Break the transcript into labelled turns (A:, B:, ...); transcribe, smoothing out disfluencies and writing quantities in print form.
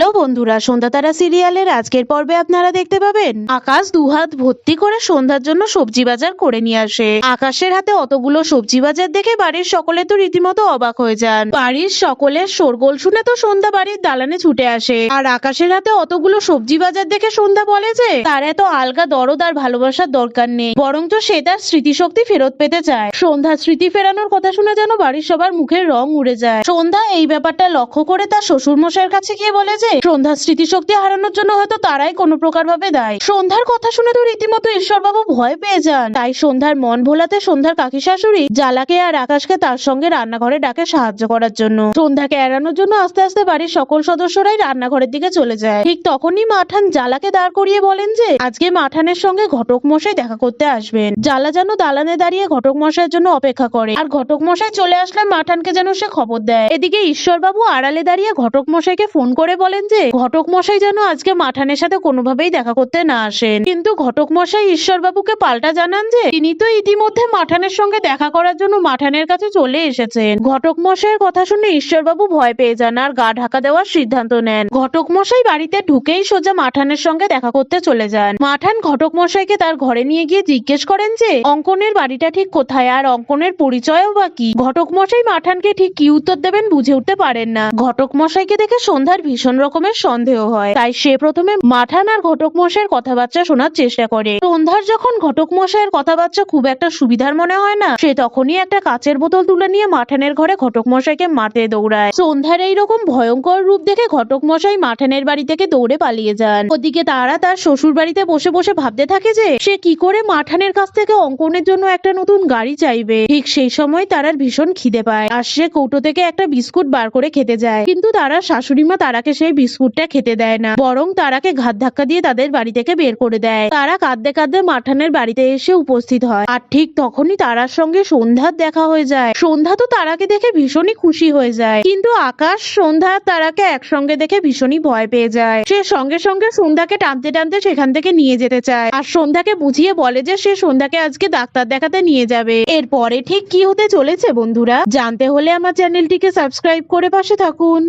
A: Hello বন্ধুরা, সন্ধ্যা তারা সিরিয়ালের আজকের পর্বে আপনারা দেখতে পাবেন আকাশ দুহাত ভর্তি করে সন্ধ্যার জন্য সবজি বাজার করে নিয়ে আসে। আকাশের হাতে অতগুলো সবজি বাজার দেখে বাড়ির সকলে তো রীতিমতো অবাক হয়ে যান। বাড়ির সকলের শোরগোল শুনে তো সন্ধ্যা বাড়ির দালানে ছুটে আসে, আর আকাশের হাতে অতগুলো সবজি বাজার দেখে সন্ধ্যা বলে যে তার এত আলগা দরদ আর ভালোবাসার দরকার নেই, বরঞ্চ সে তার স্মৃতিশক্তি ফেরত পেতে চায়। সন্ধ্যা স্মৃতি ফেরানোর কথা শুনে যেন বাড়ির সবার মুখের রং উড়ে যায়। সন্ধ্যা এই ব্যাপারটা লক্ষ্য করে তার শ্বশুর মশাইয়ের কাছে গিয়ে বলে যে সন্ধ্যার স্মৃতিশক্তি হারানোর জন্য হয়তো তারাই কোনো প্রকার ভাবে দায়ী। সন্ধ্যার কথা শুনে তো রীতিমতো ঈশ্বরবাবু ভয় পেয়ে যান। তাই সন্ধ্যার মন ভোলাতে সন্ধ্যার কাকি শাশুড়ি জালাকে আর আকাশকে তার সঙ্গে রান্নাঘরে ডাকে সাহায্য করার জন্য। সন্ধ্যাকে এড়ানোর জন্য আস্তে আস্তে বাড়ির সকল সদস্যরাই রান্নাঘরের দিকে চলে যায়। ঠিক তখনই মাঠান জালাকে দাঁড় করিয়ে বলেন যে আজকে মাঠানের সঙ্গে ঘটক মশাই দেখা করতে আসবেন। জালা যেন দালানে দাঁড়িয়ে ঘটক মশাইয়ের জন্য অপেক্ষা করে, আর ঘটক মশাই চলে আসলে মাঠানকে যেন সে খবর দেয়। এদিকে ঈশ্বরবাবু আড়ালে দাঁড়িয়ে ঘটক মশাইকে ফোন করে বলেন যে ঘটক মশাই যেন আজকে মাঠানের সাথে কোনোভাবেই দেখা করতে না আসেন। কিন্তু ঘটক মশাই ঈশ্বরবাবুকে পাল্টা জানান যে তিনি তো ইতিমধ্যে মাঠানের সঙ্গে দেখা করার জন্য মাঠানের কাছে চলে এসেছেন। ঘটক মশাইয়ের কথা শুনে ঈশ্বরবাবু ভয় পেয়ে যান আর গা ঢাকা দেওয়ার সিদ্ধান্ত নেন। ঘটক মশাই বাড়িতে ঢুকেই সোজা মাঠানের সঙ্গে দেখা করতে চলে যান। মাঠান ঘটক মশাইকে তার ঘরে নিয়ে গিয়ে জিজ্ঞেস করেন যে অঙ্কনের বাড়িটা ঠিক কোথায় আর অঙ্কনের পরিচয়ও বা কি। ঘটক মশাই মাঠানকে ঠিক কি উত্তর দেবেন বুঝে উঠতে পারেন না। ঘটক মশাইকে দেখে সন্ধ্যার ভীষণ রকমের সন্দেহ হয়, তাই সে প্রথমে মাঠান আর ঘটক মশাইয়ের কথাবার্তা শোনার চেষ্টা করে। সন্ধ্যার যখন ঘটক মশাইয়ের কথাবার্তা খুব একটা সুবিধার মনে হয় না, সে তখনই একটা কাচের বোতল তুলে নিয়ে মাঠানের ঘরে ঘটক মশাইকে মারতে দৌড়ায়। সন্ধ্যার এইরকম ভয়ঙ্কর রূপ দেখে ঘটক মশাই মাঠানের বাড়ি থেকে দৌড়ে পালিয়ে যান। ওদিকে তারা তার শ্বশুর বাড়িতে বসে বসে ভাবতে থাকে যে সে কি করে মাঠানের কাছ থেকে অঙ্কনের জন্য একটা নতুন গাড়ি চাইবে। ঠিক সেই সময় তারার ভীষণ খিদে পায়, আর সে কৌটো থেকে একটা বিস্কুট বার করে খেতে যায়। কিন্তু তারার শাশুড়ি মা তারাকে সেই বিস্কুটটা খেতে দেয় না, বরং তারাকে ঘাত ধাক্কা দিয়ে তাদের বাড়ি থেকে বের করে দেয়। তারা কাঁদতে কাঁদতে মাঠানের বাড়িতে এসে উপস্থিত হয়, আর ঠিক তখনই তারার সঙ্গে সন্ধ্যার দেখা হয়ে যায়। সন্ধ্যা তো তারাকে দেখে ভীষণই খুশি হয়ে যায়, কিন্তু আকাশ সন্ধ্যা তারাকে একসঙ্গে দেখে ভীষণই ভয় পেয়ে যায়। সে সঙ্গে সঙ্গে সন্ধ্যাকে টানতে টানতে সেখান থেকে নিয়ে যেতে চায়, আর সন্ধ্যাকে বুঝিয়ে বলে যে সে সন্ধ্যাকে আজকে ডাক্তার দেখাতে নিয়ে যাবে। এরপরে ঠিক কি হতে চলেছে বন্ধুরা জানতে হলে আমার চ্যানেলটিকে সাবস্ক্রাইব করে পাশে থাকুন।